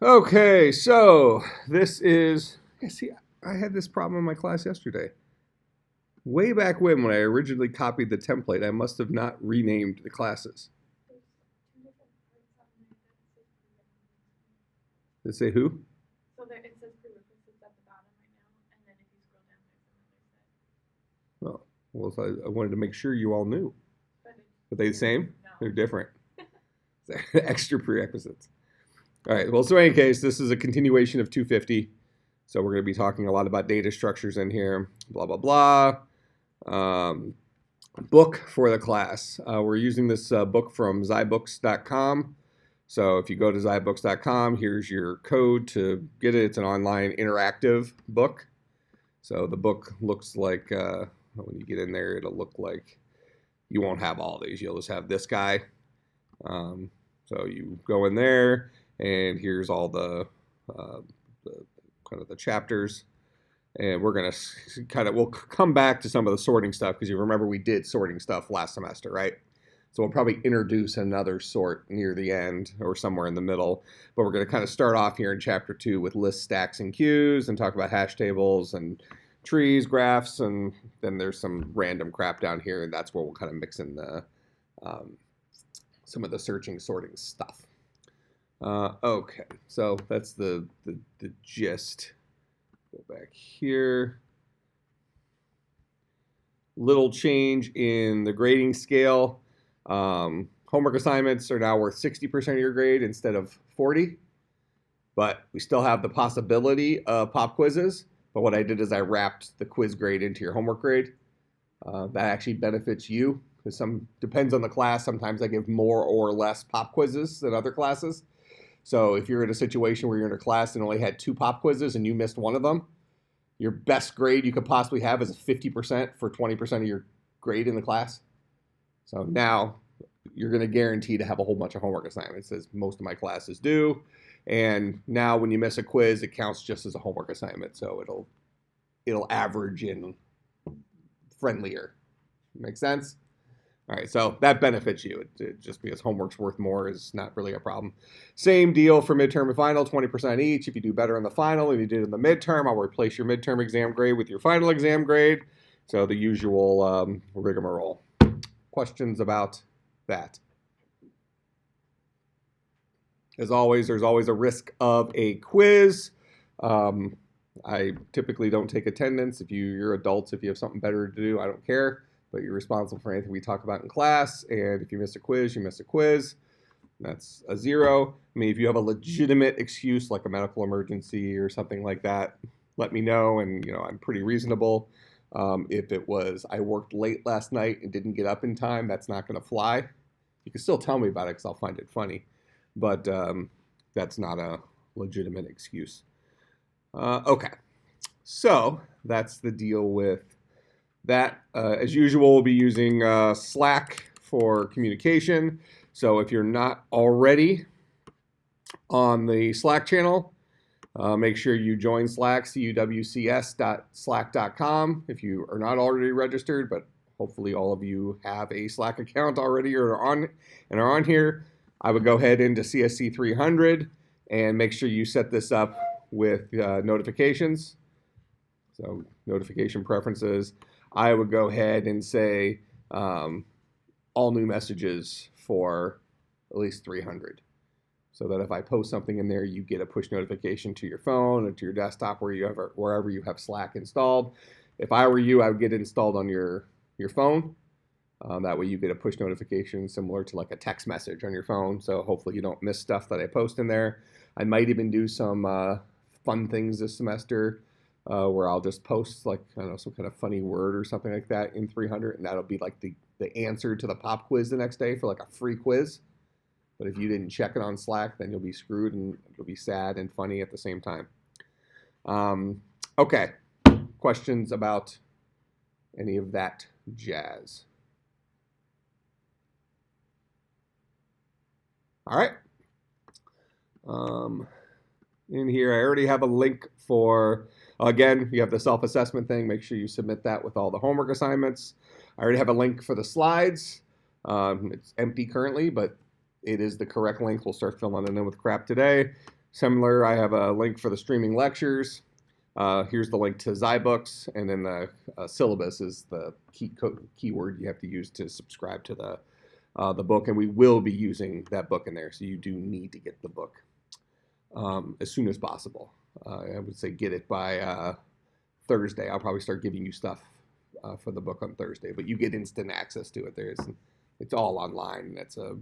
Okay, so this is, see, I had this problem in my class yesterday. Way back when I originally copied the template, I must have not renamed the classes. Did it say who? So there, it says prerequisites at the bottom right now, and then if you scroll down, there's another set. Oh, well, so I wanted to make sure you all knew. Are they the same? No. They're different. Extra prerequisites. All right, well, so in any case, this is a continuation of 250. So we're going to be talking a lot about data structures in here, blah, blah, blah. Book for the class. We're using this book from zybooks.com. So if you go to zybooks.com, here's your code to get it. It's an online interactive book. So the book looks like, when you get in there, it'll look like you won't have all these. You'll just have this guy. So you go in there, and here's all the kind of the chapters. And we're going to we'll come back to some of the sorting stuff, because you remember we did sorting stuff last semester, right? So we'll probably introduce another sort near the end or somewhere in the middle. But we're going to kind of start off here in chapter 2 with lists, stacks, and queues, and talk about hash tables and trees, graphs, and then there's some random crap down here, and that's where we'll kind of mix in the some of the searching, sorting stuff. Okay, so that's the gist. Go back here. Little change in the grading scale. Homework assignments are now worth 60% of your grade instead of 40, but we still have the possibility of pop quizzes. But what I did is I wrapped the quiz grade into your homework grade. That actually benefits you, because depends on the class. Sometimes I give more or less pop quizzes than other classes. So if you're in a situation where you're in a class and only had 2 pop quizzes and you missed one of them, your best grade you could possibly have is a 50% for 20% of your grade in the class. So now you're going to guarantee to have a whole bunch of homework assignments, as most of my classes do. And now when you miss a quiz, it counts just as a homework assignment. So it'll average in friendlier. Make sense? All right, so that benefits you. Just because homework's worth more is not really a problem. Same deal for midterm and final, 20% each. If you do better in the final than you did in the midterm, I'll replace your midterm exam grade with your final exam grade. So the usual rigmarole. Questions about that? As always, there's always a risk of a quiz. I typically don't take attendance. If you're adults, if you have something better to do, I don't care. But you're responsible for anything we talk about in class. And if you miss a quiz, you miss a quiz. That's a 0. I mean, if you have a legitimate excuse like a medical emergency or something like that, let me know. And, I'm pretty reasonable. If it was, I worked late last night and didn't get up in time, that's not going to fly. You can still tell me about it because I'll find it funny. But that's not a legitimate excuse. Okay. So that's the deal with that. As usual, we'll be using Slack for communication. So if you're not already on the Slack channel, make sure you join Slack, cuwcs.slack.com, if you are not already registered, but hopefully all of you have a Slack account already or are on here. I would go ahead into CSC300 and make sure you set this up with notifications. So notification preferences. I would go ahead and say all new messages for at least 300. So that if I post something in there, you get a push notification to your phone or to your desktop wherever you have Slack installed. If I were you, I would get it installed on your phone. That way you get a push notification similar to like a text message on your phone. So hopefully you don't miss stuff that I post in there. I might even do some fun things this semester where I'll just post like, I don't know, some kind of funny word or something like that in 300. And that'll be like the answer to the pop quiz the next day for like a free quiz. But if you didn't check it on Slack, then you'll be screwed, and it'll be sad and funny at the same time. Okay, questions about any of that jazz? All right. In here, I already have a link for, again, you have the self-assessment thing. Make sure you submit that with all the homework assignments. I already have a link for the slides. It's empty currently, but it is the correct link. We'll start filling it in with crap today. Similar, I have a link for the streaming lectures. Here's the link to Zybooks, and then the syllabus is the keyword you have to use to subscribe to the book, and we will be using that book in there, so you do need to get the book as soon as possible. I would say get it by Thursday. I'll probably start giving you stuff for the book on Thursday, but you get instant access to it. It's all online, and it's a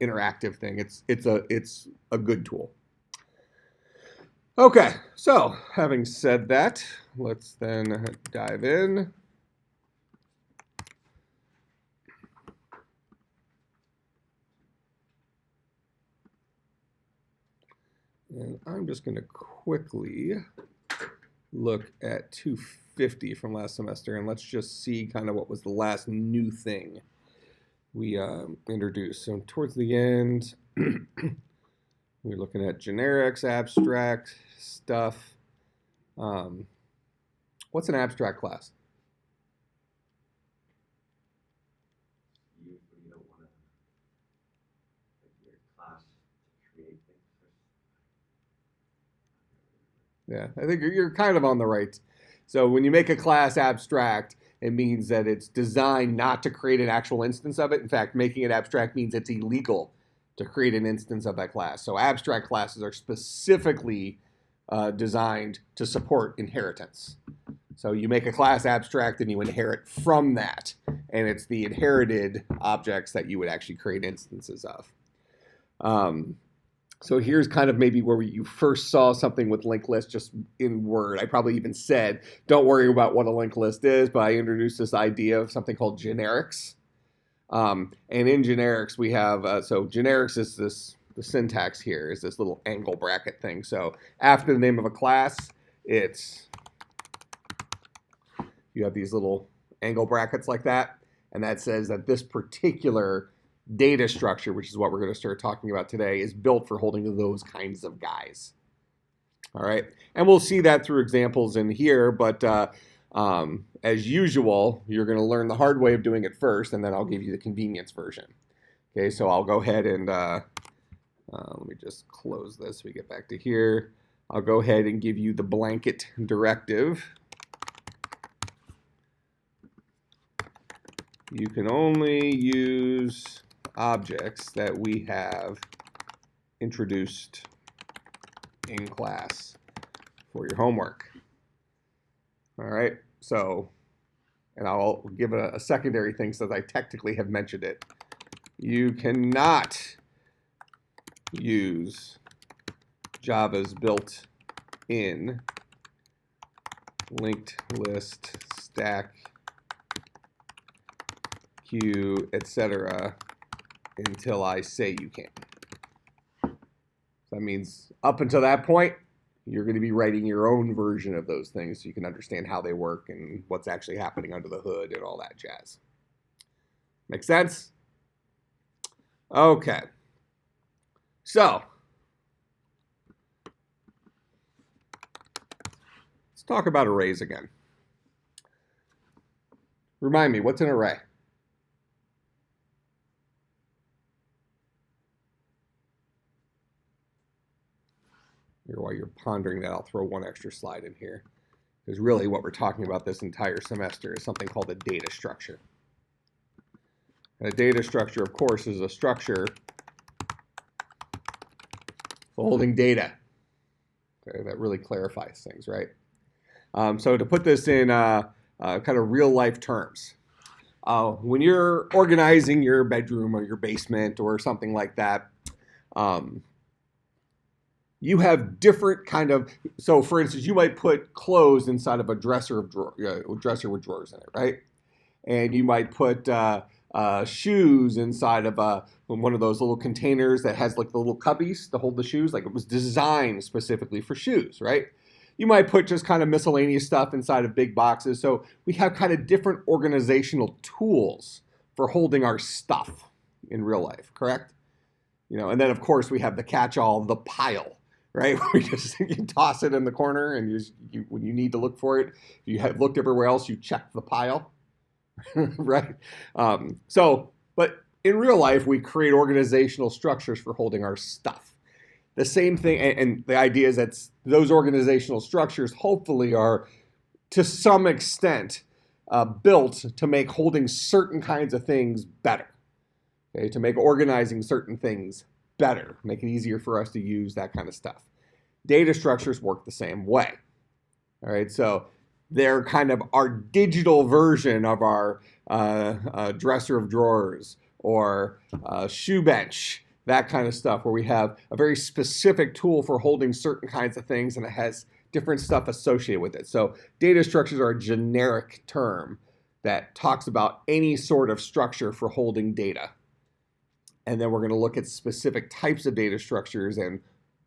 interactive thing. It's a good tool. Okay, so having said that, let's then dive in. And I'm just going to quickly look at 250 from last semester, and let's just see kind of what was the last new thing we introduced. So towards the end, we're looking at generics, abstract stuff. What's an abstract class? You don't want to your class to create things. Yeah, I think you're kind of on the right. So when you make a class abstract, it means that it's designed not to create an actual instance of it. In fact, making it abstract means it's illegal to create an instance of that class. So abstract classes are specifically designed to support inheritance. So you make a class abstract and you inherit from that. And it's the inherited objects that you would actually create instances of. So here's kind of maybe where you first saw something with linked list just in Word. I probably even said, don't worry about what a linked list is, but I introduced this idea of something called generics. And in generics, we have, so generics is the syntax here is this little angle bracket thing. So after the name of a class, you have these little angle brackets like that. And that says that this particular data structure, which is what we're going to start talking about today, is built for holding those kinds of guys. All right. And we'll see that through examples in here, but as usual, you're going to learn the hard way of doing it first, and then I'll give you the convenience version. Okay, so I'll go ahead and let me just close this. We get back to here. I'll go ahead and give you the blanket directive. You can only use objects that we have introduced in class for your homework. All right, so, and I'll give it a secondary thing since I technically have mentioned it. You cannot use Java's built-in linked list, stack, queue, etc. until I say you can. So that means up until that point, you're going to be writing your own version of those things so you can understand how they work and what's actually happening under the hood and all that jazz. Make sense? Okay. So, let's talk about arrays again. Remind me, what's an array? While you're pondering that, I'll throw one extra slide in here. Because really what we're talking about this entire semester is something called a data structure. And a data structure, of course, is a structure for holding data. Okay, that really clarifies things, right? So to put this in kind of real-life terms, when you're organizing your bedroom or your basement or something like that, you have different kind of, so for instance, you might put clothes inside of a dresser with drawers in it, right? And you might put shoes inside of one of those little containers that has like the little cubbies to hold the shoes, like it was designed specifically for shoes, right? You might put just kind of miscellaneous stuff inside of big boxes. So we have kind of different organizational tools for holding our stuff in real life, correct? You know, and then of course we have the catch-all, the pile. Right, we just you toss it in the corner, and you when you need to look for it, if you have looked everywhere else, you check the pile, right? But in real life, we create organizational structures for holding our stuff, the same thing, and the idea is that those organizational structures hopefully are, to some extent, built to make holding certain kinds of things better, okay? To make organizing certain things better, make it easier for us to use, that kind of stuff. Data structures work the same way. All right, so they're kind of our digital version of our dresser of drawers or shoe bench, that kind of stuff, where we have a very specific tool for holding certain kinds of things, and it has different stuff associated with it. So data structures are a generic term that talks about any sort of structure for holding data. And then we're going to look at specific types of data structures and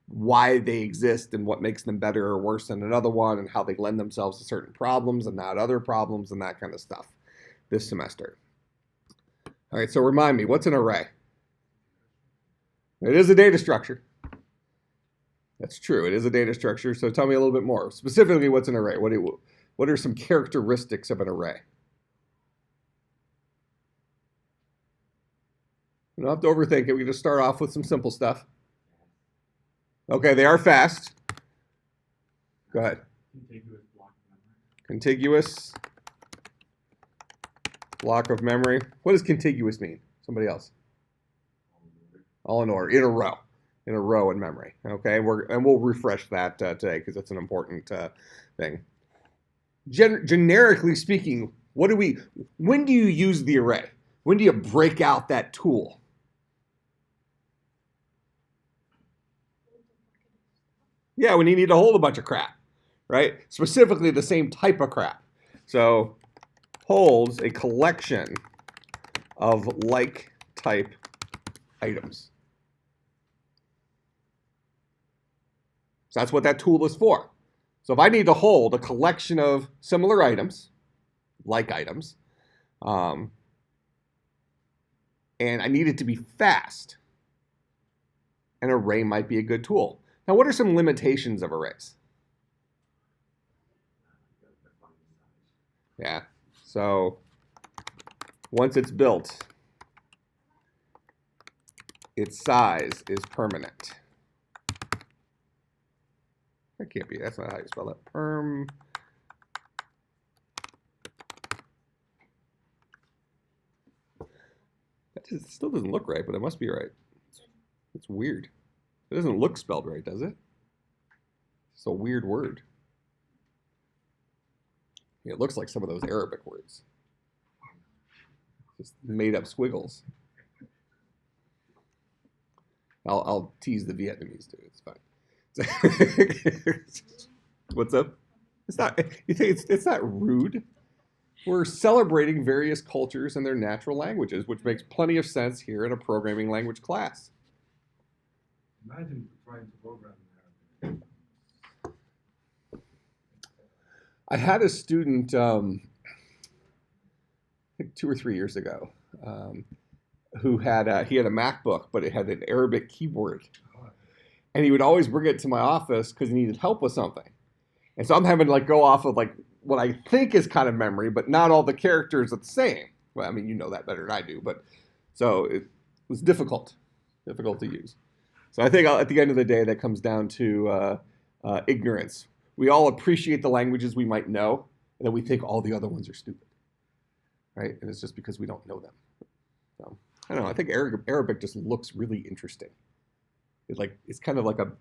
why they exist and what makes them better or worse than another one, and how they lend themselves to certain problems and not other problems, and that kind of stuff this semester. All right, so remind me, what's an array? It is a data structure. That's true, it is a data structure. So tell me a little bit more. Specifically, what's an array? What are some characteristics of an array? You don't have to overthink it. We can just start off with some simple stuff. Okay, they are fast. Go ahead. Contiguous block of memory. Contiguous block of memory. What does contiguous mean? Somebody else. All in order, in a row in memory. Okay, we'll refresh that today because that's an important thing. Generically speaking, when do you use the array? When do you break out that tool? Yeah, when you need to hold a bunch of crap, right? Specifically the same type of crap. So holds a collection of like type items. So that's what that tool is for. So if I need to hold a collection of similar items, like items, and I need it to be fast, an array might be a good tool. Now, what are some limitations of arrays? Yeah, so once it's built, its size is permanent. That can't be, that's not how you spell that. That still doesn't look right, but it must be right. It's weird. It doesn't look spelled right, does it? It's a weird word. It looks like some of those Arabic words. Just made up squiggles. I'll tease the Vietnamese too. It's fine. What's up? It's not. You think it's not rude? We're celebrating various cultures and their natural languages, which makes plenty of sense here in a programming language class. Imagine trying to program in Arabic. I had a student, I think 2 or 3 years ago, who had he had a MacBook, but it had an Arabic keyboard, and he would always bring it to my office because he needed help with something. And so I'm having to go off of what I think is kind of memory, but not all the characters are the same. Well, I mean, you know that better than I do, but so it was difficult to use. So I think at the end of the day, that comes down to ignorance. We all appreciate the languages we might know, and then we think all the other ones are stupid, right? And it's just because we don't know them. So I don't know. I think Arabic just looks really interesting. It's kind of like a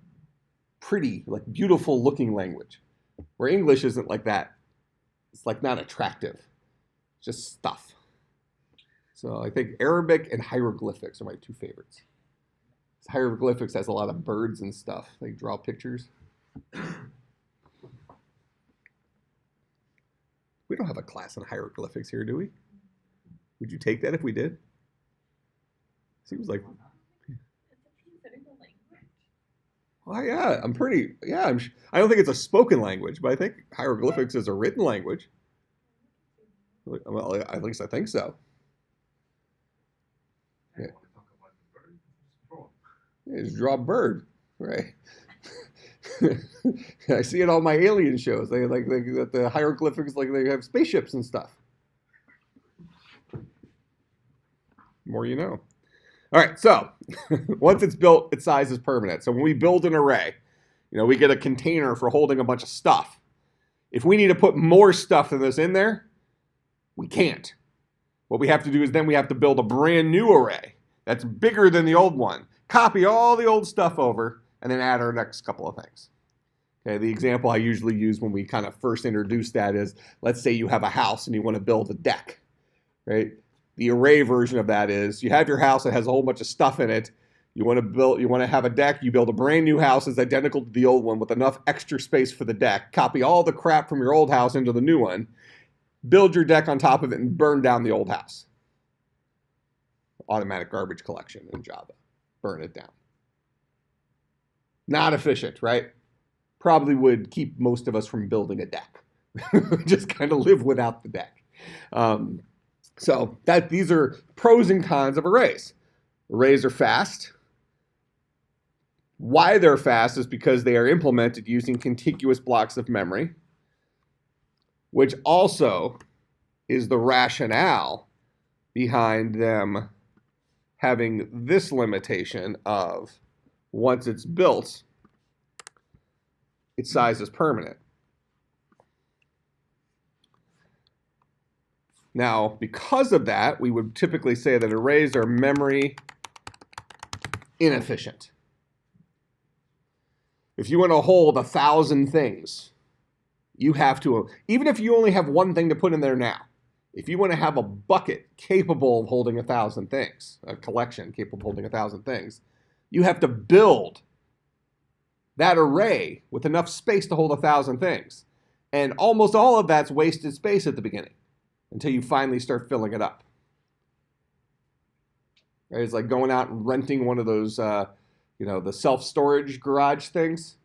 pretty, beautiful looking language, where English isn't like that. It's not attractive. It's just stuff. So I think Arabic and hieroglyphics are my 2 favorites. Hieroglyphics has a lot of birds and stuff. They draw pictures. We don't have a class on hieroglyphics here, do we? Would you take that if we did? Seems like. Oh yeah, I don't think it's a spoken language, but I think hieroglyphics is a written language. Well, at least I think so. Yeah. Yeah, just draw a bird, right? I see it on my alien shows. They the hieroglyphics, they have spaceships and stuff. More you know. All right, so once it's built, its size is permanent. So when we build an array, we get a container for holding a bunch of stuff. If we need to put more stuff than this in there, we can't. What we have to do is then we have to build a brand new array that's bigger than the old one, copy all the old stuff over, and then add our next couple of things. Okay, the example I usually use when we kind of first introduce that is, let's say you have a house and you want to build a deck, right? The array version of that is you have your house that has a whole bunch of stuff in it. You want to have a deck, you build a brand new house that's identical to the old one with enough extra space for the deck, copy all the crap from your old house into the new one, build your deck on top of it, and burn down the old house. Automatic garbage collection in Java. Burn it down. Not efficient, right? Probably would keep most of us from building a deck. Just kind of live without the deck. So these are pros and cons of arrays. Arrays are fast. Why they're fast is because they are implemented using contiguous blocks of memory, which also is the rationale behind them having this limitation of once it's built, its size is permanent. Now, because of that, we would typically say that arrays are memory inefficient. If you want to hold 1,000 things, you have to, even if you only have one thing to put in there now, if you want to have a bucket capable of holding 1,000 things, a collection capable of holding 1,000 things, you have to build that array with enough space to hold 1,000 things. And almost all of that's wasted space at the beginning until you finally start filling it up. Right? It's like going out and renting one of those, the self-storage garage things.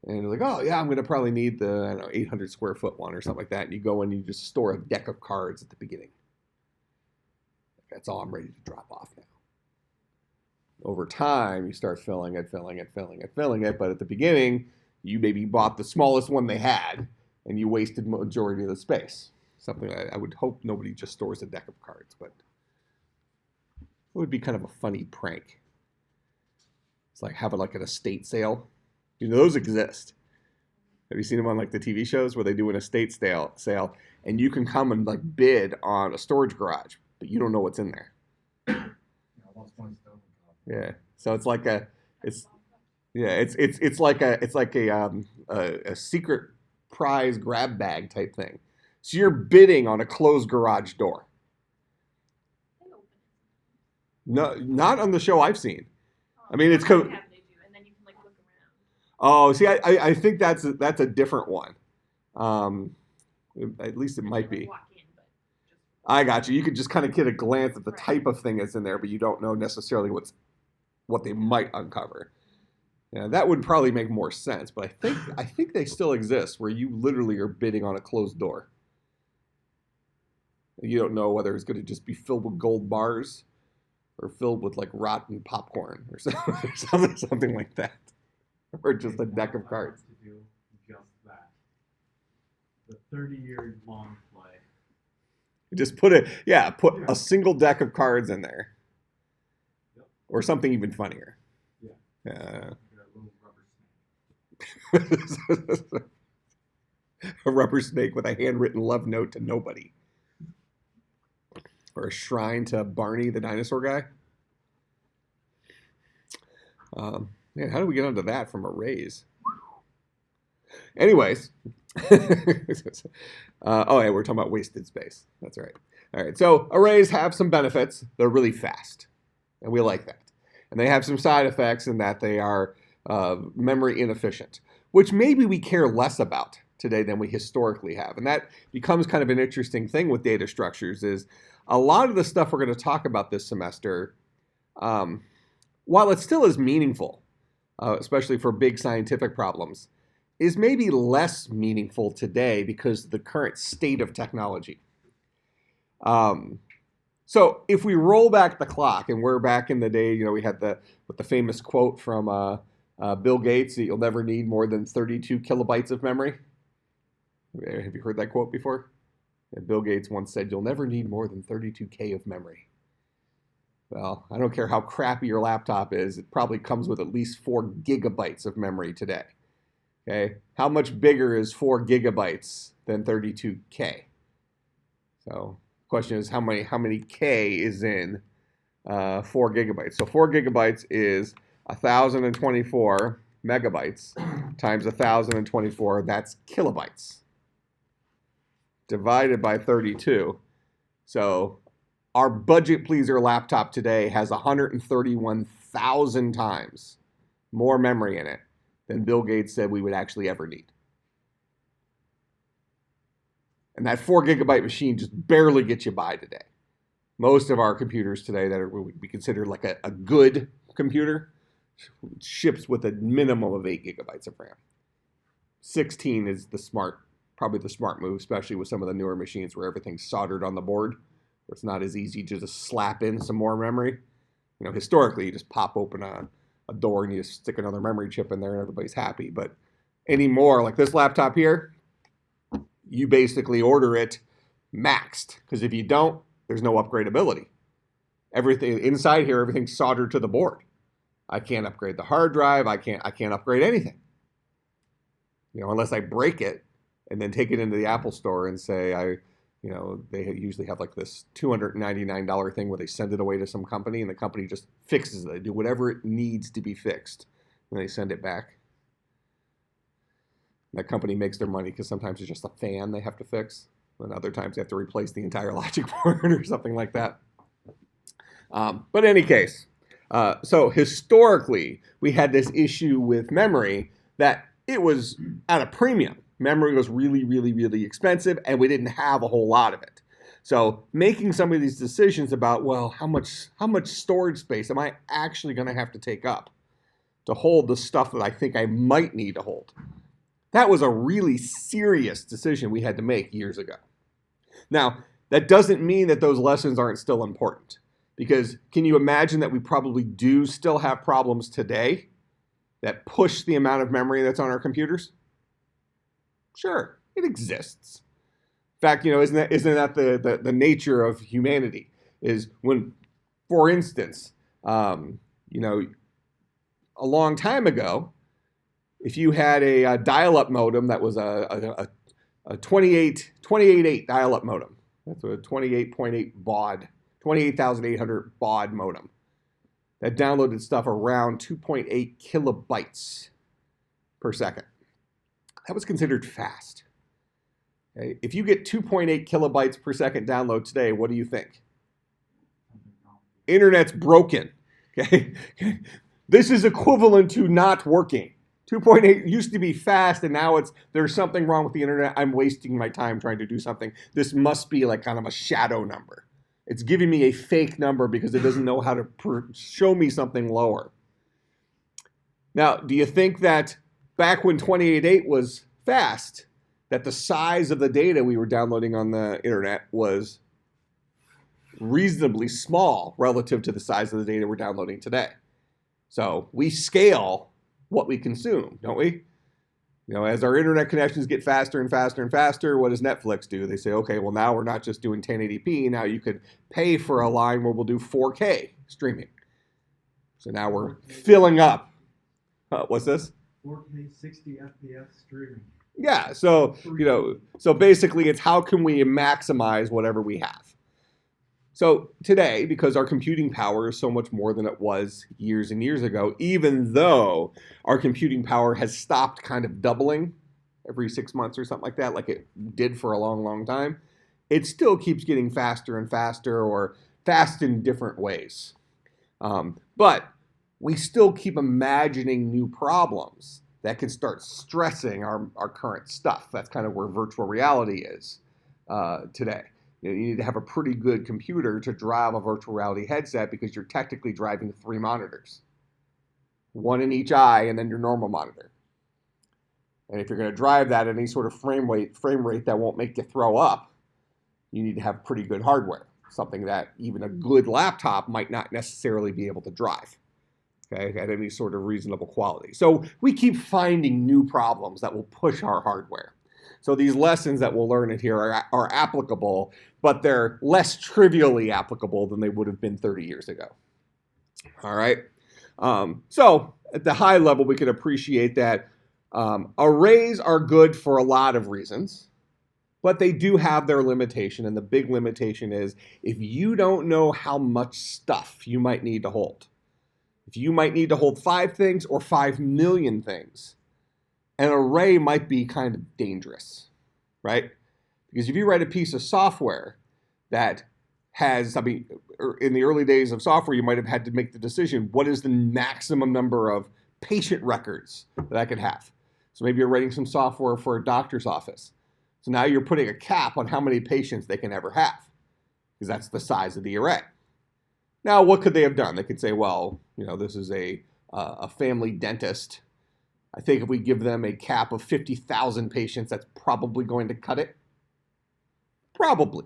And you're like, oh, yeah, I'm going to probably need the 800 square foot one or something like that. And you go and you just store a deck of cards at the beginning. That's all I'm ready to drop off now. Over time, you start filling it. But at the beginning, you maybe bought the smallest one they had, and you wasted majority of the space. Something I would hope nobody just stores a deck of cards, but it would be kind of a funny prank. It's like having like an estate sale. Those exist. Have you seen them on like the TV shows where they do an estate sale, and you can come and like bid on a storage garage, but you don't know what's in there. Yeah, so it's like it's like a secret prize grab bag type thing. So you're bidding on a closed garage door. No, not on the show I've seen. I mean, it's and then you can like look around. Oh, see, I think that's a different one. At least it might be. Walk in, but just... I got you. You could just kind of get a glance at the type of thing that's in there, but you don't know necessarily what they might uncover. Yeah, that would probably make more sense. But I think they still exist where you literally are bidding on a closed door. You don't know whether it's going to just be filled with gold bars or filled with like rotten popcorn or something like that, or just a deck of cards. To do just that. The 30-year long play. Just put a single deck of cards in there, or something even funnier. Yeah. A little rubber snake. A rubber snake with a handwritten love note to nobody. Or a shrine to Barney, the dinosaur guy. Man, how do we get onto that from arrays? Anyways. Oh, yeah, we're talking about wasted space. That's right. All right, so arrays have some benefits. They're really fast, and we like that. And they have some side effects in that they are memory inefficient, which maybe we care less about today than we historically have. And that becomes kind of an interesting thing with data structures is a lot of the stuff we're going to talk about this semester, while it still is meaningful, especially for big scientific problems, is maybe less meaningful today because of the current state of technology. So if we roll back the clock, and we're back in the day, we had the famous quote from Bill Gates that you'll never need more than 32 kilobytes of memory. Have you heard that quote before? Yeah, Bill Gates once said, "You'll never need more than 32K of memory." Well, I don't care how crappy your laptop is, it probably comes with at least 4 gigabytes of memory today. Okay, how much bigger is 4 gigabytes than 32K? So the question is how many K is in 4 gigabytes? So 4 gigabytes is 1,024 megabytes times 1,024, that's kilobytes, divided by 32. So our budget pleaser laptop today has 131,000 times more memory in it than Bill Gates said we would actually ever need. And that 4 gigabyte machine just barely gets you by today. Most of our computers today that would be considered like a good computer ships with a minimum of 8 gigabytes of RAM. 16 is probably the smart move, especially with some of the newer machines where everything's soldered on the board, where it's not as easy to just slap in some more memory. Historically, you just pop open a door and you just stick another memory chip in there and everybody's happy. But anymore, like this laptop here, you basically order it maxed, because if you don't, there's no upgradability. Everything inside here, everything's soldered to the board. I can't upgrade the hard drive. I can't upgrade anything. Unless I break it and then take it into the Apple store and say they usually have like this $299 thing where they send it away to some company and the company just fixes it. They do whatever it needs to be fixed and they send it back. That company makes their money because sometimes it's just a fan they have to fix, and other times they have to replace the entire logic board or something like that. But in any case, so historically, we had this issue with memory that it was at a premium. Memory was really, really, really expensive, and we didn't have a whole lot of it. So making some of these decisions about, well, how much storage space am I actually going to have to take up to hold the stuff that I think I might need to hold? That was a really serious decision we had to make years ago. Now, that doesn't mean that those lessons aren't still important, because can you imagine that we probably do still have problems today that push the amount of memory that's on our computers? Sure, it exists. In fact, isn't that the nature of humanity? Is when, for instance, a long time ago, if you had a dial-up modem that was a 28.8 dial-up modem, that's a 28.8 baud, 28,800 baud modem that downloaded stuff around 2.8 kilobytes per second. That was considered fast. Okay? If you get 2.8 kilobytes per second download today, what do you think? Internet's broken. Okay? This is equivalent to not working. 2.8 used to be fast, and now there's something wrong with the internet. I'm wasting my time trying to do something. This must be like kind of a shadow number. It's giving me a fake number because it doesn't know how to show me something lower. Now, do you think that back when 28.8 was fast, that the size of the data we were downloading on the internet was reasonably small relative to the size of the data we're downloading today? So we scale what we consume, don't we? As our internet connections get faster and faster and faster, what does Netflix do? They say, okay, well, now we're not just doing 1080p. Now you could pay for a line where we'll do 4K streaming. So now we're filling up. What's this? 4K 60 FPS streaming. Yeah, so basically it's how can we maximize whatever we have. So today, because our computing power is so much more than it was years and years ago, even though our computing power has stopped kind of doubling every 6 months or something like that, like it did for a long, long time, it still keeps getting faster and faster, or fast in different ways. But we still keep imagining new problems that can start stressing our current stuff. That's kind of where virtual reality is today. You need to have a pretty good computer to drive a virtual reality headset, because you're technically driving 3 monitors, one in each eye, and then your normal monitor. And if you're going to drive that at any sort of frame rate that won't make you throw up, you need to have pretty good hardware, something that even a good laptop might not necessarily be able to drive, okay, at any sort of reasonable quality. So we keep finding new problems that will push our hardware. So these lessons that we'll learn in here are applicable, but they're less trivially applicable than they would have been 30 years ago. All right. So at the high level, we can appreciate that arrays are good for a lot of reasons, but they do have their limitation. And the big limitation is if you don't know how much stuff you might need to hold, if you might need to hold 5 things or 5 million things, an array might be kind of dangerous, right? Because if you write a piece of software that has, I mean, in the early days of software, you might have had to make the decision, what is the maximum number of patient records that I could have? So maybe you're writing some software for a doctor's office. So now you're putting a cap on how many patients they can ever have, because that's the size of the array. Now, what could they have done? They could say, well, you know, this is a family dentist. I think if we give them a cap of 50,000 patients, that's probably going to cut it. Probably.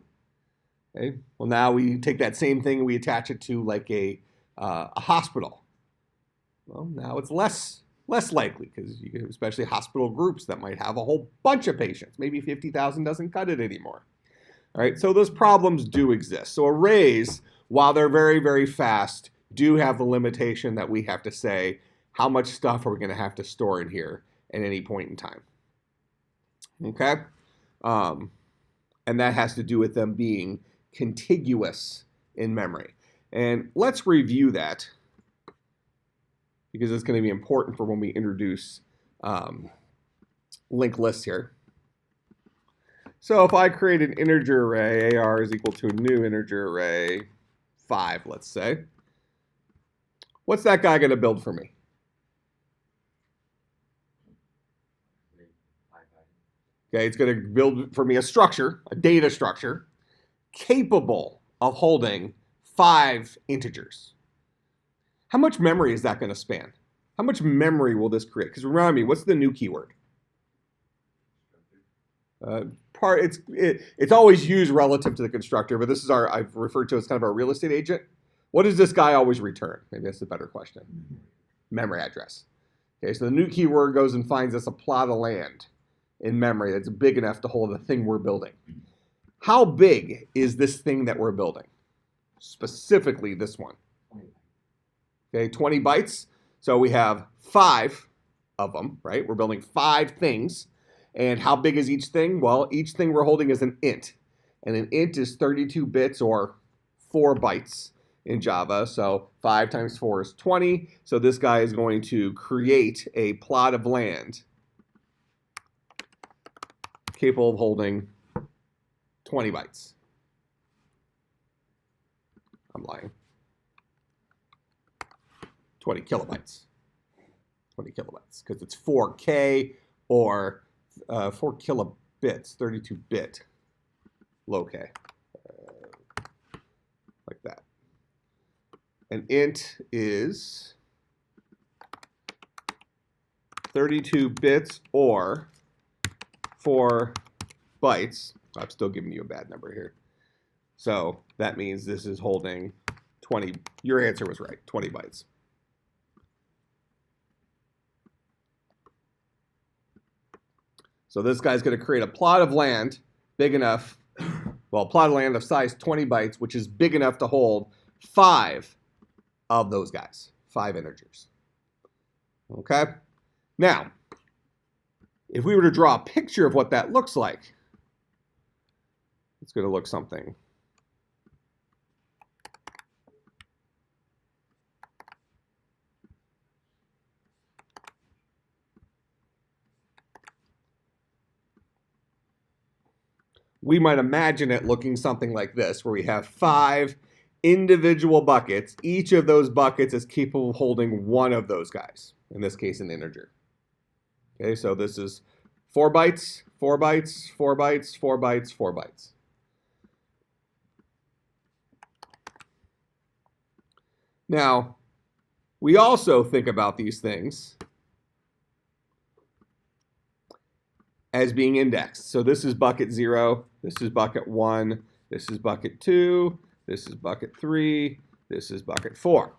Okay. Well, now we take that same thing and we attach it to like a hospital. Well, now it's less likely because you get especially hospital groups that might have a whole bunch of patients. Maybe 50,000 doesn't cut it anymore. All right. So those problems do exist. So arrays, while they're very, very fast, do have the limitation that we have to say, how much stuff are we going to have to store in here at any point in time? Okay? And that has to do with them being contiguous in memory. And let's review that because it's going to be important for when we introduce linked lists here. So if I create an integer array, AR is equal to a new integer array, 5, let's say. What's that guy going to build for me? Okay, it's going to build for me a structure, a data structure, capable of holding 5 integers. How much memory is that going to span? How much memory will this create? Because remind me, what's the new keyword? It's always used relative to the constructor, but this is I've referred to as kind of our real estate agent. What does this guy always return? Maybe that's a better question. Memory address. Okay, so the new keyword goes and finds us a plot of land in memory that's big enough to hold the thing we're building. How big is this thing that we're building? Specifically this one. Okay, 20 bytes. So we have 5 of them, right? We're building 5 things. And how big is each thing? Well, each thing we're holding is an int. And an int is 32 bits or 4 bytes in Java. So 5 times 4 is 20. So this guy is going to create a plot of land capable of holding 20 bytes. I'm lying. 20 kilobytes. 20 kilobytes, because it's 4K or 4 kilobits, 32-bit, low K, like that. An int is 32 bits or 4 bytes. I'm still giving you a bad number here. So that means this is holding 20. Your answer was right, 20 bytes. So this guy's going to create a plot of land big enough, well, a plot of land of size 20 bytes, which is big enough to hold 5 of those guys, 5 integers. Okay? Now, if we were to draw a picture of what that looks like, it's going to look something. We might imagine it looking something like this, where we have 5 individual buckets. Each of those buckets is capable of holding one of those guys, in this case, an integer. Okay, so this is 4 bytes, 4 bytes, 4 bytes, 4 bytes, 4 bytes. Now, we also think about these things as being indexed. So this is bucket 0, this is bucket 1, this is bucket 2, this is bucket 3, this is bucket 4.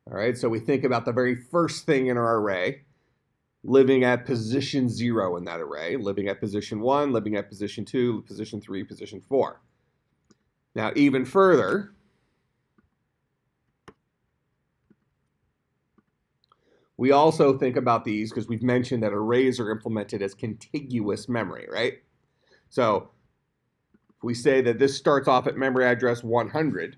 All right, so we think about the very first thing in our array. living at position 0 in that array, living at position 1, living at position 2, position 3, position 4. Now, even further, we also think about these because we've mentioned that arrays are implemented as contiguous memory, right? So if we say that this starts off at memory address 100,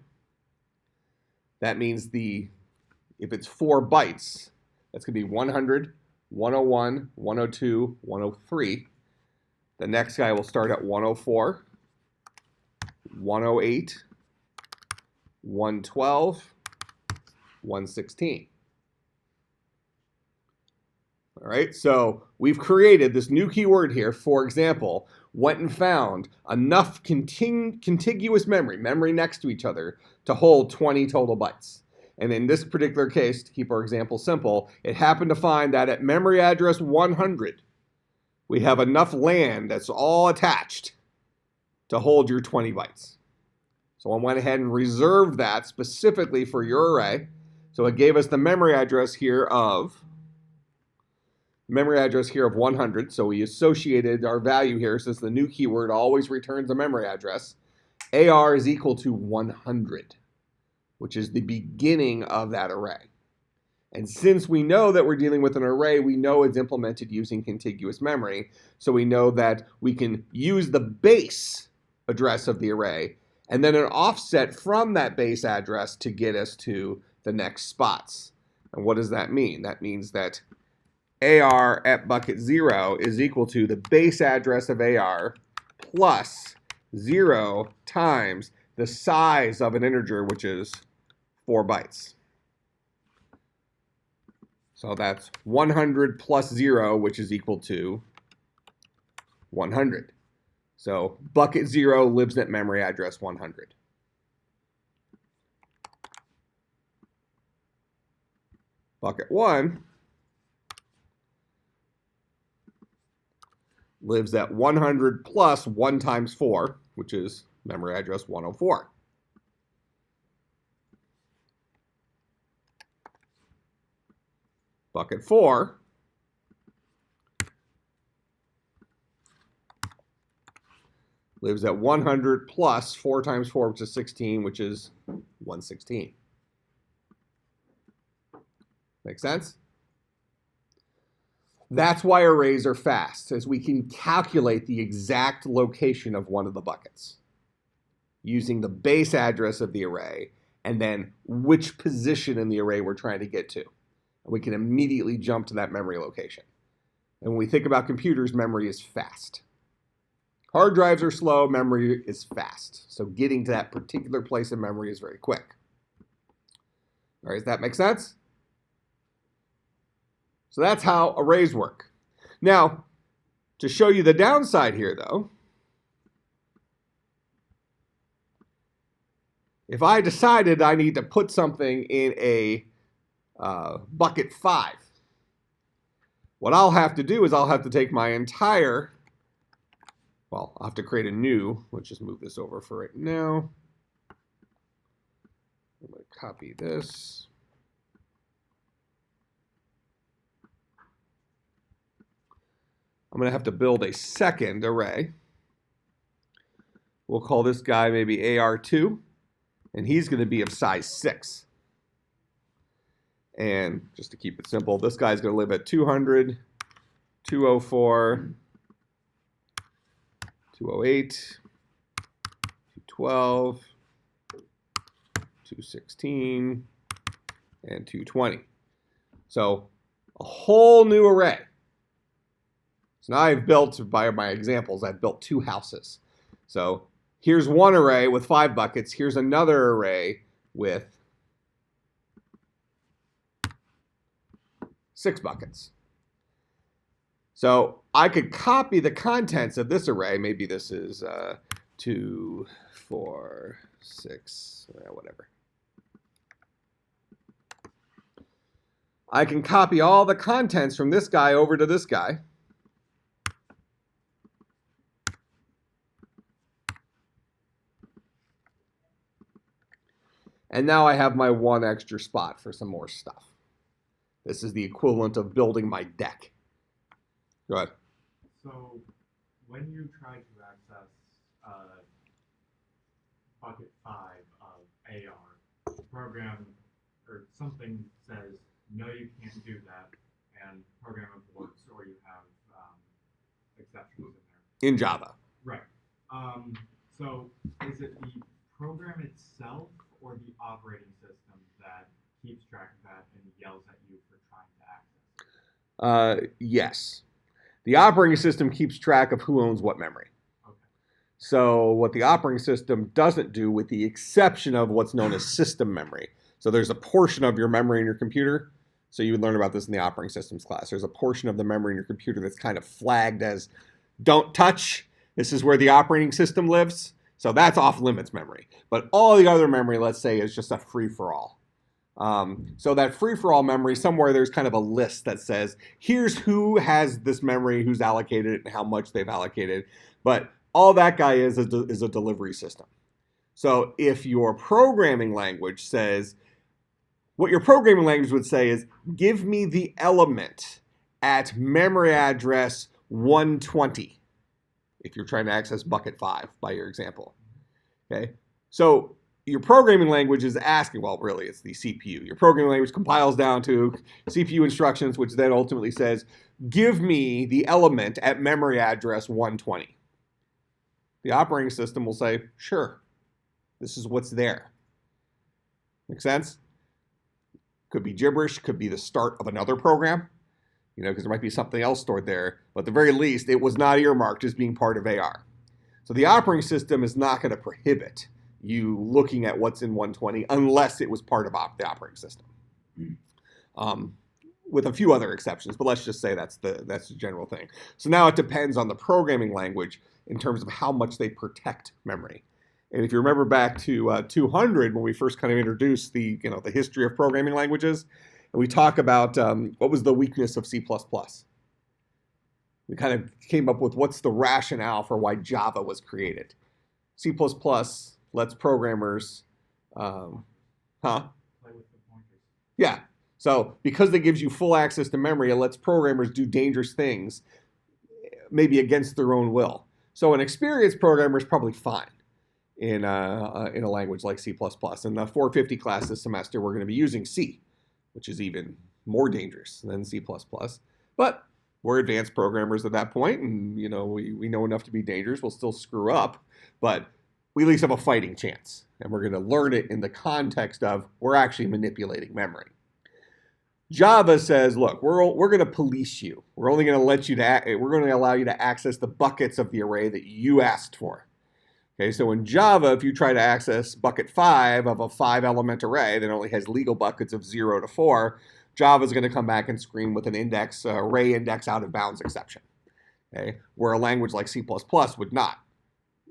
that means if it's 4 bytes, that's going to be 100, 101, 102, 103. The next guy will start at 104, 108, 112, 116. All right, so we've created this new keyword here. For example, went and found enough contiguous memory next to each other to hold 20 total bytes. And in this particular case, to keep our example simple, it happened to find that at memory address 100, we have enough land that's all attached to hold your 20 bytes. So I went ahead and reserved that specifically for your array. So it gave us the memory address here of 100. So we associated our value here, since the new keyword always returns a memory address. AR is equal to 100, which is the beginning of that array. And since we know that we're dealing with an array, we know it's implemented using contiguous memory. So we know that we can use the base address of the array and then an offset from that base address to get us to the next spots. And what does that mean? That means that AR at bucket 0 is equal to the base address of AR plus 0 times the size of an integer, which is 4 bytes. So that's 100 plus 0, which is equal to 100. So bucket 0 lives at memory address 100. Bucket 1 lives at 100 plus 1 times 4, which is memory address 104. Bucket 4 lives at 100 plus 4 times 4, which is 16, which is 116. Make sense? That's why arrays are fast, as we can calculate the exact location of one of the buckets using the base address of the array and then which position in the array we're trying to get to. And we can immediately jump to that memory location. And when we think about computers, memory is fast. Hard drives are slow, memory is fast. So getting to that particular place in memory is very quick. All right, does that make sense? So that's how arrays work. Now, to show you the downside here, though, if I decided I need to put something in a bucket 5, what I'll have to do is I'll have to take my entire, well, I'll have to create a new, let's just move this over for right now. I'm going to copy this. I'm going to have to build a second array. We'll call this guy maybe AR2, and he's going to be of size 6. And just to keep it simple, this guy's going to live at 200, 204, 208, 212, 216, and 220. So a whole new array. So now I've built, by my examples, I've built 2 houses. So here's one array with 5 buckets. Here's another array with 6 buckets. So I could copy the contents of this array. Maybe this is 2, 4, 6, whatever. I can copy all the contents from this guy over to this guy. And now I have my 1 extra spot for some more stuff. This is the equivalent of building my deck. Go ahead. So, when you try to access bucket 5 of AR, the program or something says, no, you can't do that, and program aborts, or you have exceptions in there. In Java. Right. So, is it the program itself or the operating system that keeps track of that and yells at you for trying to access it? Yes. The operating system keeps track of who owns what memory. Okay. So what the operating system doesn't do, with the exception of what's known as system memory. So there's a portion of your memory in your computer. So you would learn about this in the operating systems class. There's a portion of the memory in your computer that's kind of flagged as don't touch. This is where the operating system lives. So that's off limits memory. But all the other memory, let's say, is just a free-for-all. So that free-for-all memory, somewhere there's kind of a list that says, here's who has this memory, who's allocated it, and how much they've allocated. But all that guy is a delivery system. So if your programming language says, what your programming language would say is, give me the element at memory address 120, if you're trying to access bucket 5 by your example. Okay, so your programming language is asking, well, really, it's the CPU. Your programming language compiles down to CPU instructions, which then ultimately says, give me the element at memory address 120. The operating system will say, sure, this is what's there. Make sense? Could be gibberish, could be the start of another program, because there might be something else stored there, but at the very least, it was not earmarked as being part of AR. So the operating system is not going to prohibit you looking at what's in 120 unless it was part of the operating system, with a few other exceptions. But let's just say that's the general thing. So now it depends on the programming language in terms of how much they protect memory. And if you remember back to 200, when we first kind of introduced the history of programming languages, and we talk about what was the weakness of C++. We kind of came up with what's the rationale for why Java was created. C++ lets programmers, Play with the pointers. Yeah. So because it gives you full access to memory, it lets programmers do dangerous things, maybe against their own will. So an experienced programmer is probably fine in a language like C++. In the 450 class this semester, we're going to be using C, which is even more dangerous than C++. But we're advanced programmers at that point, and we know enough to be dangerous. We'll still screw up, but we at least have a fighting chance. And we're going to learn it in the context of we're actually manipulating memory. Java says, look, we're going to police you. We're only going to we're going to allow you to access the buckets of the array that you asked for. Okay, so in Java, if you try to access bucket 5 of a 5-element array that only has legal buckets of 0 to 4, Java is going to come back and scream with an index, array index out of bounds exception. Okay, where a language like C++ would not.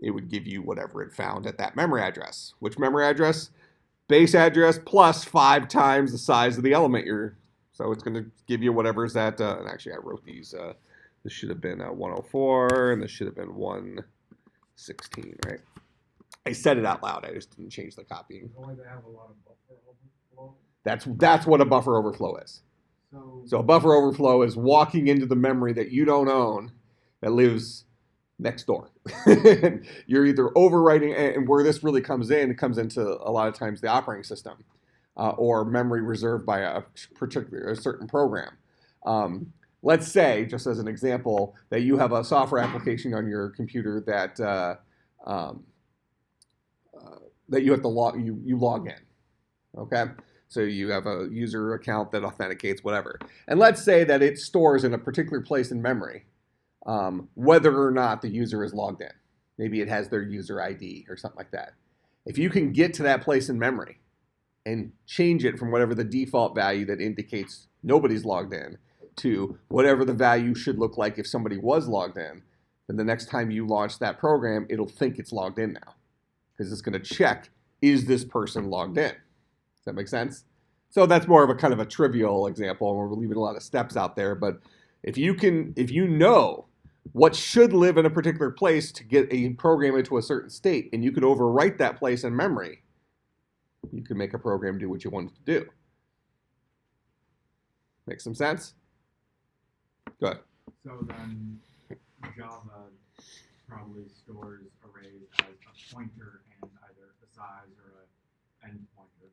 It would give you whatever it found at that memory address. Which memory address? Base address plus 5 times the size of the element so it's going to give you whatever's at, and actually I wrote these, this should have been 104, and this should have been 116, right? I said it out loud, I just didn't change the copying. Or they have a lot of buffer overflow. That's what a buffer overflow is. So a buffer overflow is walking into the memory that you don't own that lives next door. You're either overwriting, and where this really comes in, it comes into a lot of times the operating system. Or memory reserved by a certain program. Let's say, just as an example, that you have a software application on your computer that you have to log in. Okay, so you have a user account that authenticates whatever, and let's say that it stores in a particular place in memory whether or not the user is logged in. Maybe it has their user ID or something like that. If you can get to that place in memory and change it from whatever the default value that indicates nobody's logged in to whatever the value should look like if somebody was logged in, then the next time you launch that program, it'll think it's logged in now. Because it's going to check, is this person logged in? Does that make sense? So that's more of a kind of a trivial example, and we're leaving a lot of steps out there. But if you know what should live in a particular place to get a program into a certain state, and you could overwrite that place in memory, you can make a program do what you want it to do. Make some sense? Go ahead. So then Java probably stores arrays as a pointer and either a size or a end pointer,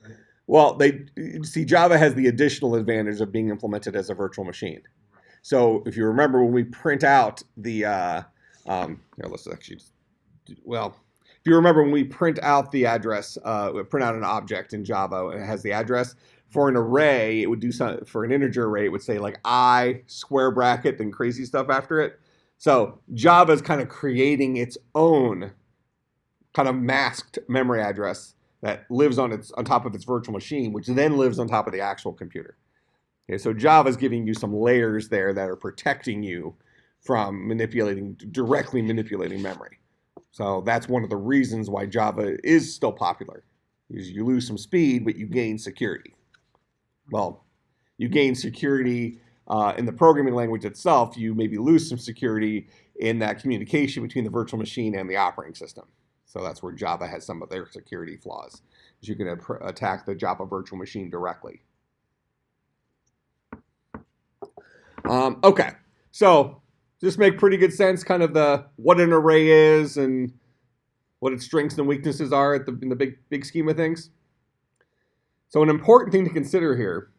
right? Well, they see Java has the additional advantage of being implemented as a virtual machine. Right. So if you remember when we print out the, here, let's actually, well, if you remember when we print out the address, we print out an object in Java, and it has the address. For an array, it would do something, for an integer array, it would say like I, square bracket, then crazy stuff after it. So Java is kind of creating its own kind of masked memory address that lives on top of its virtual machine, which then lives on top of the actual computer. Okay, so Java is giving you some layers there that are protecting you from directly manipulating memory. So that's one of the reasons why Java is still popular. Is you lose some speed, but you gain security. Well, you gain security in the programming language itself. You maybe lose some security in that communication between the virtual machine and the operating system. So that's where Java has some of their security flaws. Is you can attack the Java virtual machine directly. Okay, so just make pretty good sense, kind of what an array is and what its strengths and weaknesses are in the big scheme of things. So an important thing to consider here,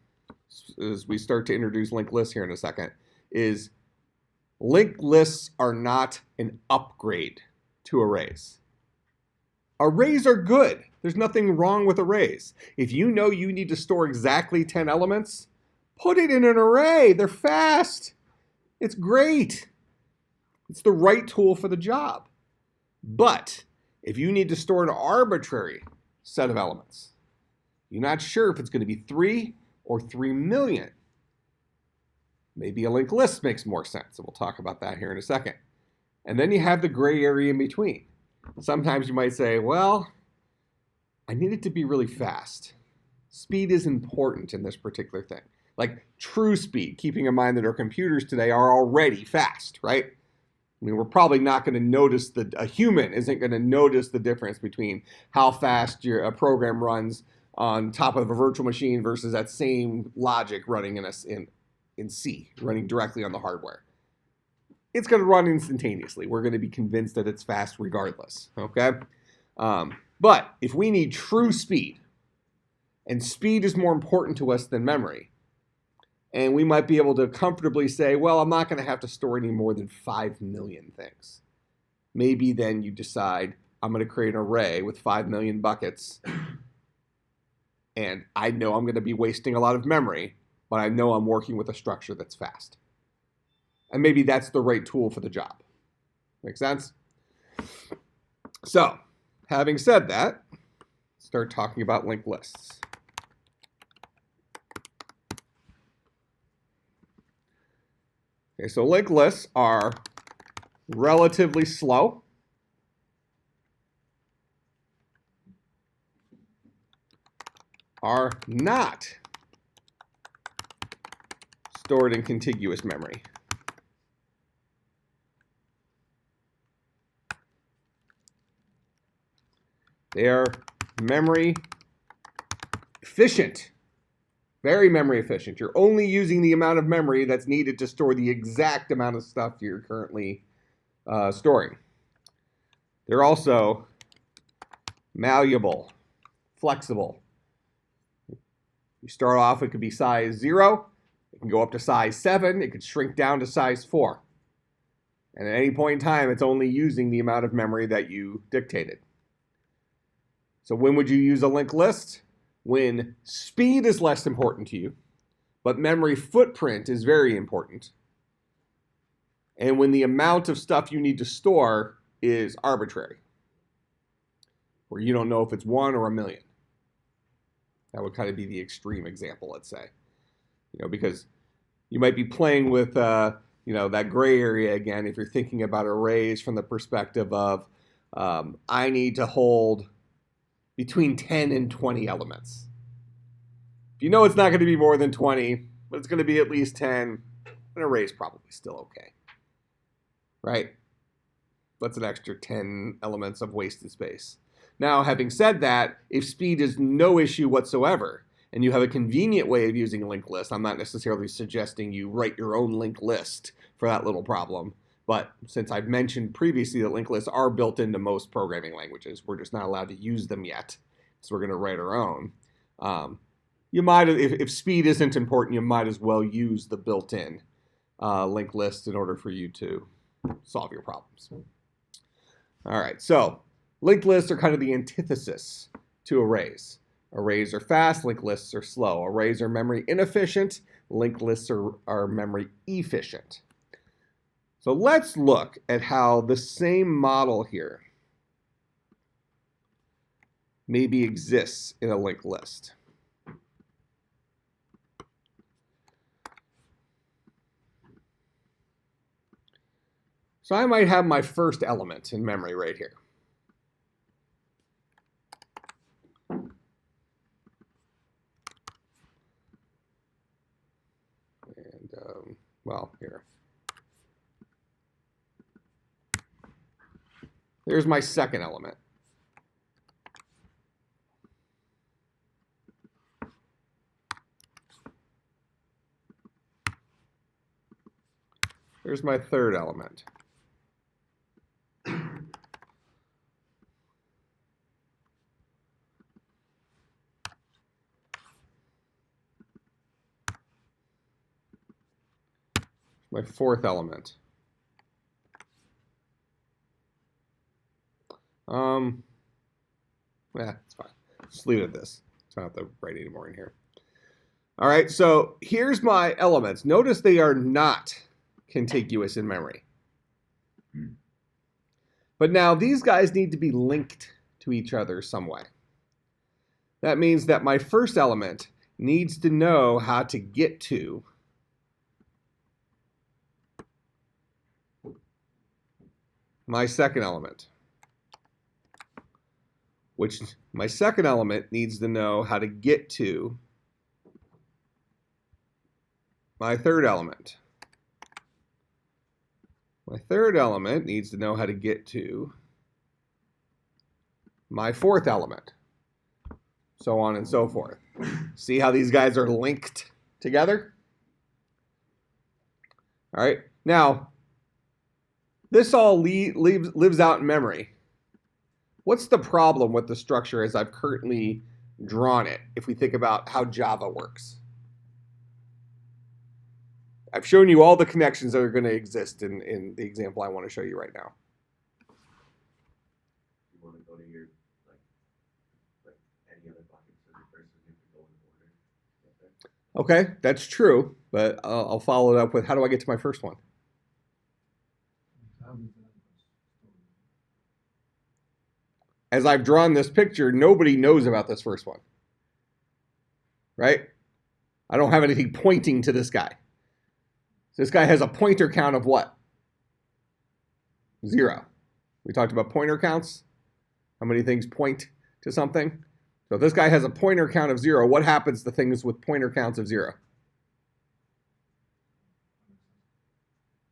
as we start to introduce linked lists here in a second, is linked lists are not an upgrade to arrays. Arrays are good. There's nothing wrong with arrays. If you know you need to store exactly 10 elements, put it in an array. They're fast. It's great. It's the right tool for the job. But if you need to store an arbitrary set of elements, you're not sure if it's going to be 3 or 3 million, maybe a linked list makes more sense. And we'll talk about that here in a second. And then you have the gray area in between. Sometimes you might say, well, I need it to be really fast. Speed is important in this particular thing. Like true speed, keeping in mind that our computers today are already fast, right? I mean, we're probably not going to notice a human isn't going to notice the difference between how fast a program runs on top of a virtual machine versus that same logic running in C, running directly on the hardware. It's going to run instantaneously. We're going to be convinced that it's fast regardless, okay? But if we need true speed, and speed is more important to us than memory, and we might be able to comfortably say, well, I'm not going to have to store any more than 5 million things. Maybe then you decide, I'm going to create an array with 5 million buckets, and I know I'm going to be wasting a lot of memory, but I know I'm working with a structure that's fast. And maybe that's the right tool for the job. Make sense? So, having said that, start talking about linked lists. Okay, so linked lists are relatively slow. Are not stored in contiguous memory. They are memory efficient, very memory efficient. You're only using the amount of memory that's needed to store the exact amount of stuff you're currently storing. They're also malleable, flexible. You start off, it could be size 0. It can go up to size 7. It could shrink down to size 4. And at any point in time, it's only using the amount of memory that you dictated. So when would you use a linked list? When speed is less important to you, but memory footprint is very important. And when the amount of stuff you need to store is arbitrary, where you don't know if it's 1 or 1 million. That would kind of be the extreme example, let's say. Because you might be playing with, that gray area again if you're thinking about arrays from the perspective of, I need to hold between 10 and 20 elements. If you know it's not going to be more than 20, but it's going to be at least 10, an array is probably still okay. Right? That's an extra 10 elements of wasted space. Now, having said that, if speed is no issue whatsoever, and you have a convenient way of using linked list, I'm not necessarily suggesting you write your own linked list for that little problem. But since I've mentioned previously that linked lists are built into most programming languages, we're just not allowed to use them yet. So we're going to write our own. You might, if speed isn't important, you might as well use the built-in linked list in order for you to solve your problems. All right, so linked lists are kind of the antithesis to arrays. Arrays are fast, linked lists are slow. Arrays are memory inefficient, linked lists are memory efficient. So let's look at how the same model here maybe exists in a linked list. So I might have my first element in memory right here. And, well, here. There's my second element. There's my third element. My fourth element. Yeah, it's fine. Just leave it at this. So I don't have to write any more in here. All right, so here's my elements. Notice they are not contiguous in memory. But now these guys need to be linked to each other some way. That means that my first element needs to know how to get to my second element, which my second element needs to know how to get to my third element. My third element needs to know how to get to my fourth element, so on and so forth. See how these guys are linked together? All right, now, this all lives out in memory. What's the problem with the structure as I've currently drawn it, if we think about how Java works? I've shown you all the connections that are going to exist in the example I want to show you right now. You want to go to your, like any other bucket, so the person you have to go in order. Okay, that's true, but I'll follow it up with how do I get to my first one? As I've drawn this picture, nobody knows about this first one, right? I don't have anything pointing to this guy. This guy has a pointer count of what? 0. We talked about pointer counts. How many things point to something? So if this guy has a pointer count of 0, what happens to things with pointer counts of 0?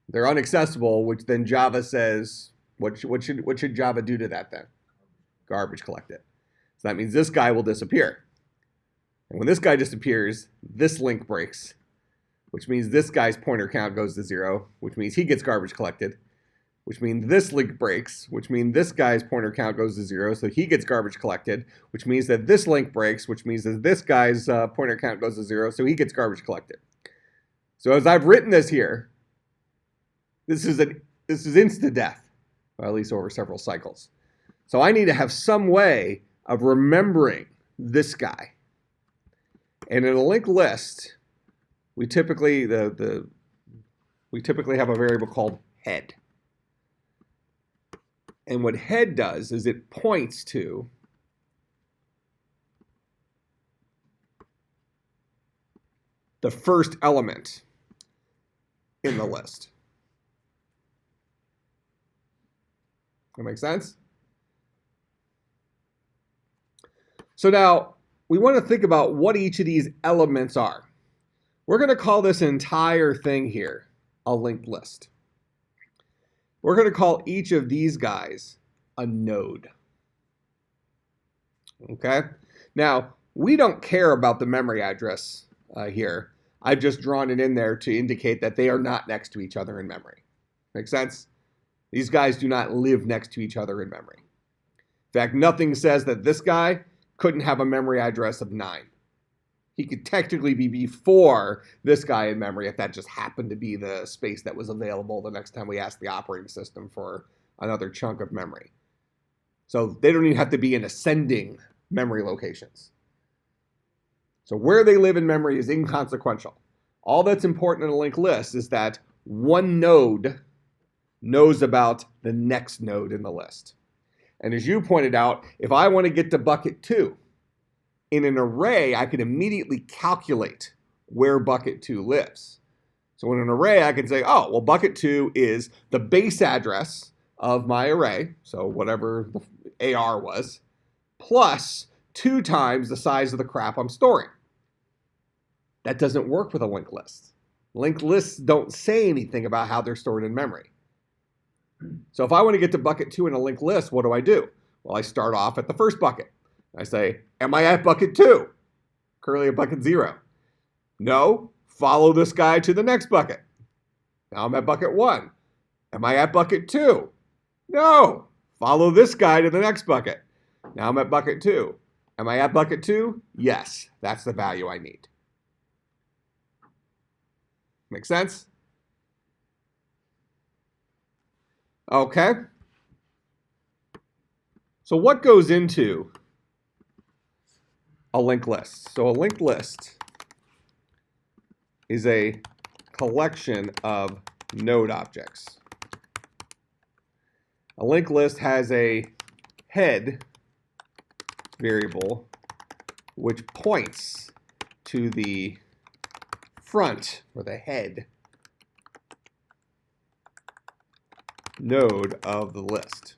They're inaccessible, which then Java says, what should Java do to that then? Garbage collect it. So that means this guy will disappear. And when this guy disappears, this link breaks, which means this guy's pointer count goes to 0, which means he gets garbage collected, which means this link breaks, which means this guy's pointer count goes to 0, so he gets garbage collected, which means that this link breaks, which means that this guy's pointer count goes to 0, so he gets garbage collected. So as I've written this here, this is insta-death, or at least over several cycles. So I need to have some way of remembering this guy. And in a linked list, we typically have a variable called head. And what head does is it points to the first element in the list. That make sense? So now we want to think about what each of these elements are. We're going to call this entire thing here a linked list. We're going to call each of these guys a node. Okay? Now, we don't care about the memory address here. I've just drawn it in there to indicate that they are not next to each other in memory. Make sense? These guys do not live next to each other in memory. In fact, nothing says that this guy couldn't have a memory address of 9. He could technically be before this guy in memory if that just happened to be the space that was available the next time we asked the operating system for another chunk of memory. So they don't even have to be in ascending memory locations. So where they live in memory is inconsequential. All that's important in a linked list is that one node knows about the next node in the list. And as you pointed out, if I want to get to bucket 2, in an array, I can immediately calculate where bucket 2 lives. So in an array, I can say, oh, well, bucket 2 is the base address of my array, so whatever the AR was, plus 2 times the size of the crap I'm storing. That doesn't work with a linked list. Linked lists don't say anything about how they're stored in memory. So if I want to get to bucket 2 in a linked list, what do? Well, I start off at the first bucket. I say, am I at bucket 2? Currently at bucket 0. No, follow this guy to the next bucket. Now I'm at bucket 1. Am I at bucket 2? No, follow this guy to the next bucket. Now I'm at bucket 2. Am I at bucket 2? Yes, that's the value I need. Make sense? Okay. So what goes into a linked list? So a linked list is a collection of node objects. A linked list has a head variable which points to the front or the head node of the list.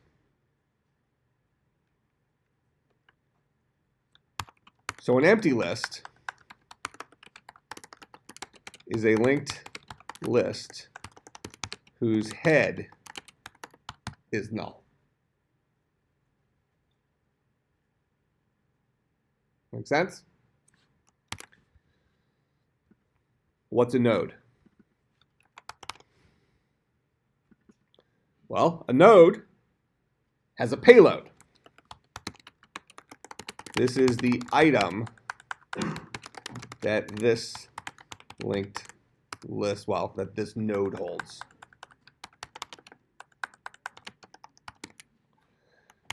So an empty list is a linked list whose head is null. Make sense? What's a node? Well, a node has a payload. This is the item that this linked list, well, that this node holds.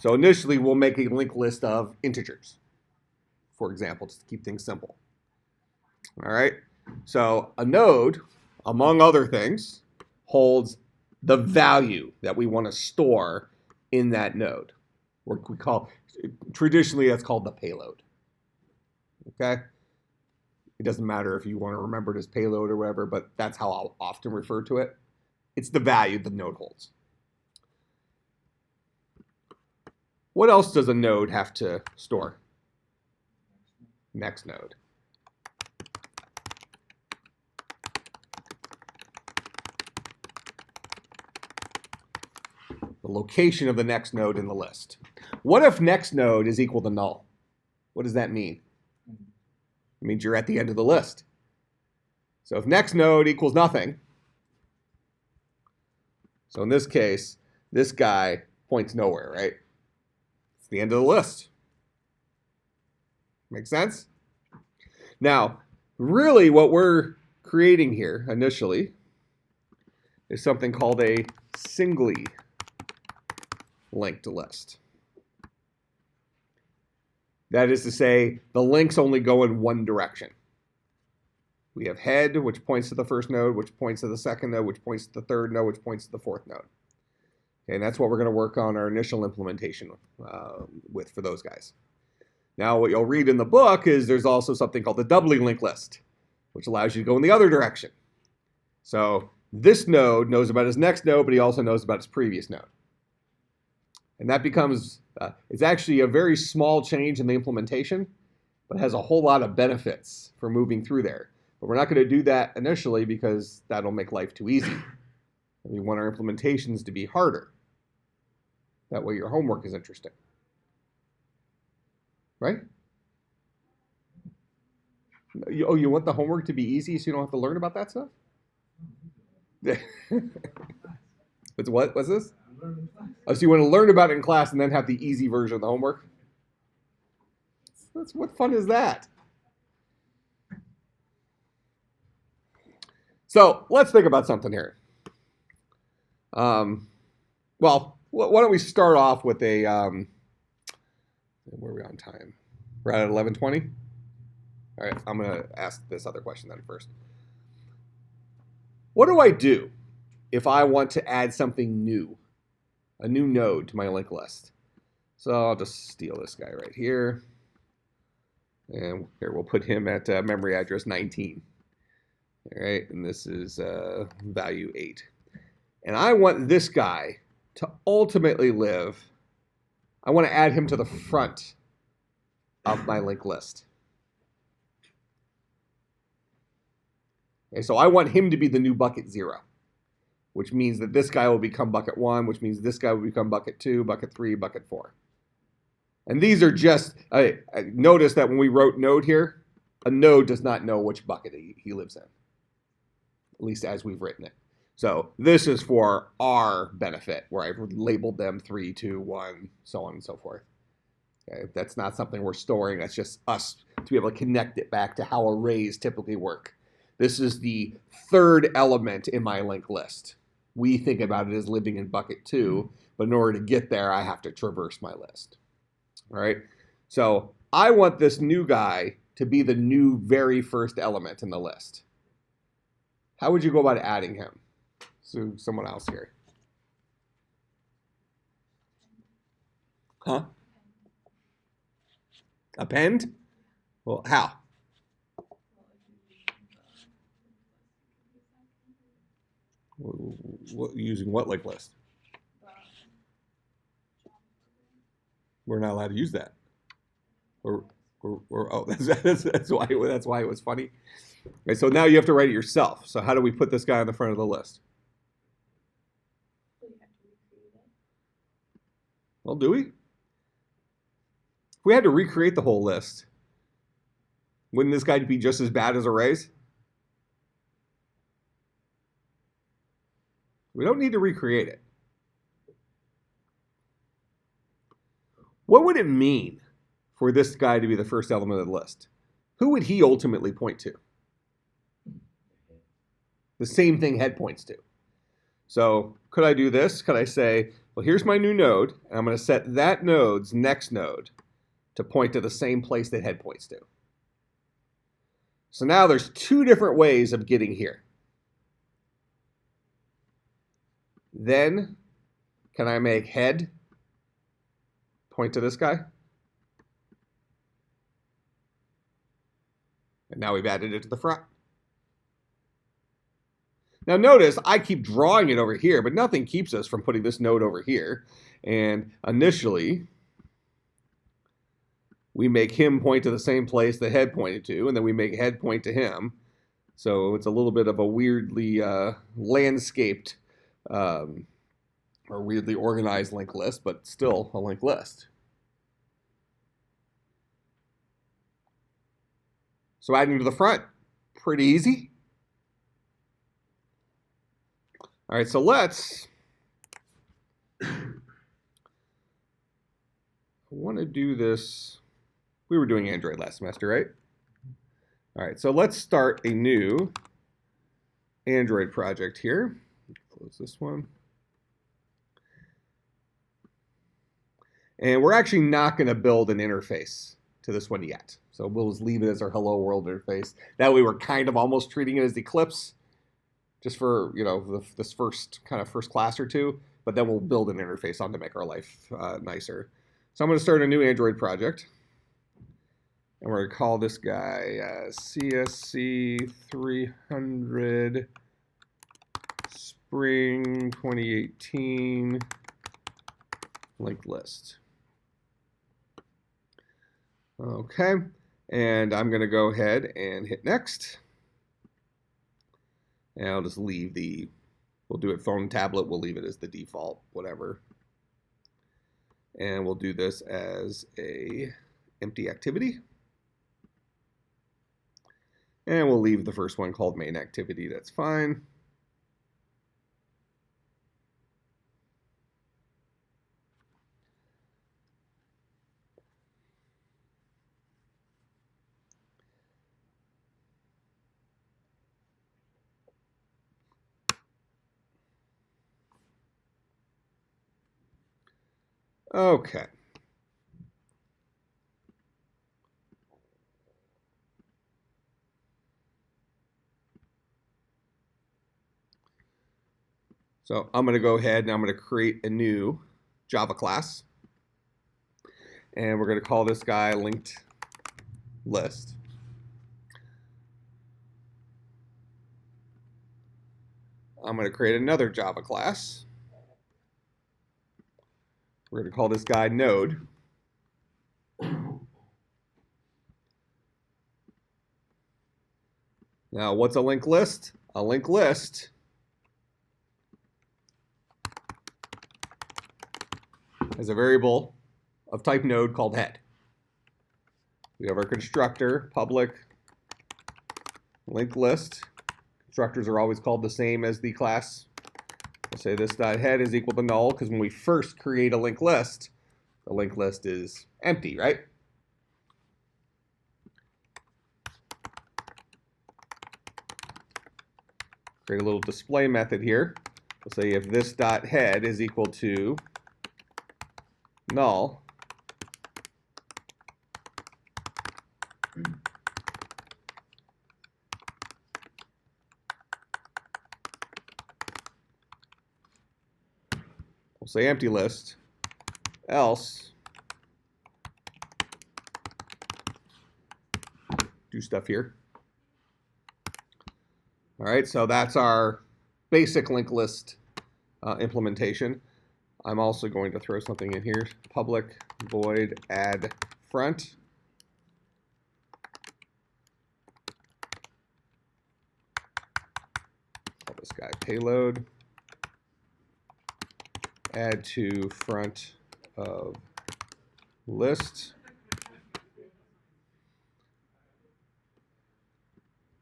So initially, we'll make a linked list of integers, for example, just to keep things simple. All right? So a node, among other things, holds the value that we want to store in that node. What we call, traditionally, that's called the payload. Okay? It doesn't matter if you want to remember it as payload or whatever, but that's how I'll often refer to it. It's the value the node holds. What else does a node have to store? Next node. The location of the next node in the list. What if next node is equal to null? What does that mean? It means you're at the end of the list. So if next node equals nothing, so in this case, this guy points nowhere, right? It's the end of the list. Make sense? Now, really what we're creating here initially is something called a singly linked list. That is to say, the links only go in one direction. We have head, which points to the first node, which points to the second node, which points to the third node, which points to the fourth node. Okay, and that's what we're going to work on our initial implementation with for those guys. Now, what you'll read in the book is there's also something called the doubly linked list, which allows you to go in the other direction. So this node knows about his next node, but he also knows about his previous node. And that becomes, it's actually a very small change in the implementation, but has a whole lot of benefits for moving through there. But we're not going to do that initially because that'll make life too easy. And we want our implementations to be harder. That way your homework is interesting. Right? Oh, you want the homework to be easy so you don't have to learn about that stuff? It's what? What's this? Oh, so you want to learn about it in class and then have the easy version of the homework? What fun is that? So let's think about something here. Well, why don't we start off with a where are we on time? We're at 11:20. All right, I'm gonna ask this other question then first. What do I do if I want to add something new, a new node to my linked list? So I'll just steal this guy right here, and here we'll put him at memory address 19. All right, and this is value 8. And I want this guy to ultimately live. I want to add him to the front of my linked list. Okay, so I want him to be the new bucket 0, which means that this guy will become bucket 1, which means this guy will become bucket 2, bucket 3, bucket 4. And these are just, notice that when we wrote node here, a node does not know which bucket he lives in, at least as we've written it. So this is for our benefit, where I've labeled them 3, 2, 1, so on and so forth. Okay, that's not something we're storing. That's just us to be able to connect it back to how arrays typically work. This is the third element in my linked list. We think about it as living in bucket 2, but in order to get there, I have to traverse my list. All right, so I want this new guy to be the new very first element in the list. How would you go about adding him? So someone else here. Huh? Append? Well, how? Using what linked list? We're not allowed to use that. Oh, that's why it was funny. Okay, so now you have to write it yourself. So how do we put this guy on the front of the list? Well, do we? If we had to recreate the whole list, wouldn't this guy be just as bad as arrays? We don't need to recreate it. What would it mean for this guy to be the first element of the list? Who would he ultimately point to? The same thing head points to. So could I do this? Could I say, well, here's my new node, and I'm going to set that node's next node to point to the same place that head points to. So now there's two different ways of getting here. Then, can I make head point to this guy? And now we've added it to the front. Now notice, I keep drawing it over here, but nothing keeps us from putting this node over here. And initially, we make him point to the same place the head pointed to, and then we make head point to him. So it's a little bit of a weirdly landscaped or weirdly organized linked list, but still a linked list. So adding to the front, pretty easy. All right, so let's, I want to do this. We were doing Android last semester, right? All right, so let's start a new Android project here. Close this one. And we're actually not going to build an interface to this one yet. So we'll just leave it as our hello world interface. That way we're kind of almost treating it as Eclipse, just for, you know, this first class or two, but then we'll build an interface on to make our life nicer. So I'm going to start a new Android project. And we're going to call this guy CSC300 Spring 2018 linked list. Okay, and I'm going to go ahead and hit next. And I'll just leave we'll do it phone, tablet, we'll leave it as the default, whatever. And we'll do this as a empty activity. And we'll leave the first one called main activity. That's fine. Okay. So I'm going to go ahead and I'm going to create a new Java class. And we're going to call this guy linked list. I'm going to create another Java class. We're going to call this guy node. Now, what's a linked list? A linked list is a variable of type node called head. We have our constructor, public linked list. Constructors are always called the same as the class. We'll say this dot head is equal to null because when we first create a linked list, the linked list is empty, right? Create a little display method here. We'll say if this dot head is equal to null, we'll say empty list, else do stuff here. All right, so that's our basic linked list implementation. I'm also going to throw something in here, public void add front. Call this guy payload. Add to front of list.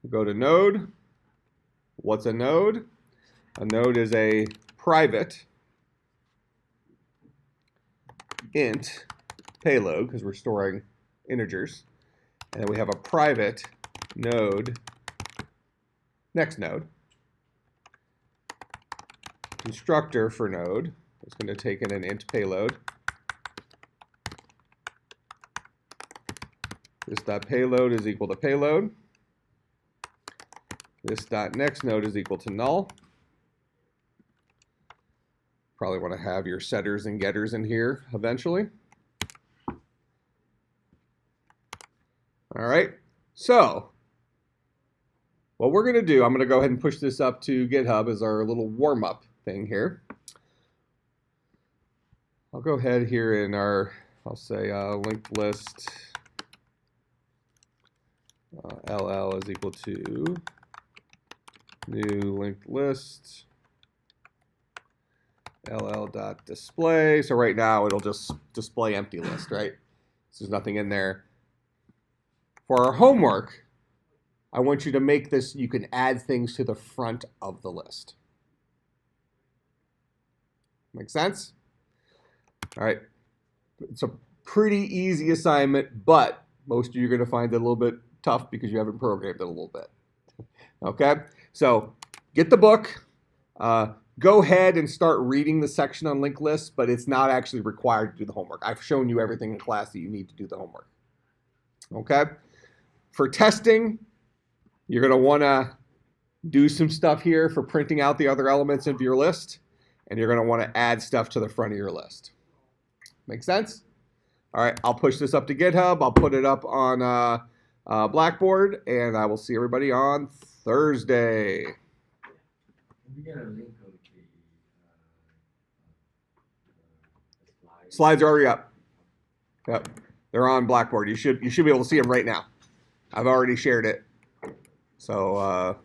We'll go to node. What's a node? A node is a private int payload because we're storing integers. And then we have a private node next node. Constructor for node is going to take in an int payload. This dot payload is equal to payload. This dot next node is equal to null. Probably want to have your setters and getters in here eventually. All right, so what we're going to do, I'm going to go ahead and push this up to GitHub as our little warm-up thing here. I'll go ahead here in our, I'll say linked list LL is equal to new linked list LL.display. So right now it'll just display empty list, right? So there's nothing in there. For our homework, I want you to make this, you can add things to the front of the list. Make sense? All right. It's a pretty easy assignment, but most of you are going to find it a little bit tough because you haven't programmed it a little bit. Okay? So get the book. Go ahead and start reading the section on linked lists, but it's not actually required to do the homework. I've shown you everything in class that you need to do the homework. Okay? For testing, you're going to want to do some stuff here for printing out the other elements of your list, and you're going to want to add stuff to the front of your list. Make sense? All right, I'll push this up to GitHub. I'll put it up on Blackboard, and I will see everybody on Thursday. Can we get a link of the slides? Slides are already up. Yep, they're on Blackboard. You should be able to see them right now. I've already shared it. So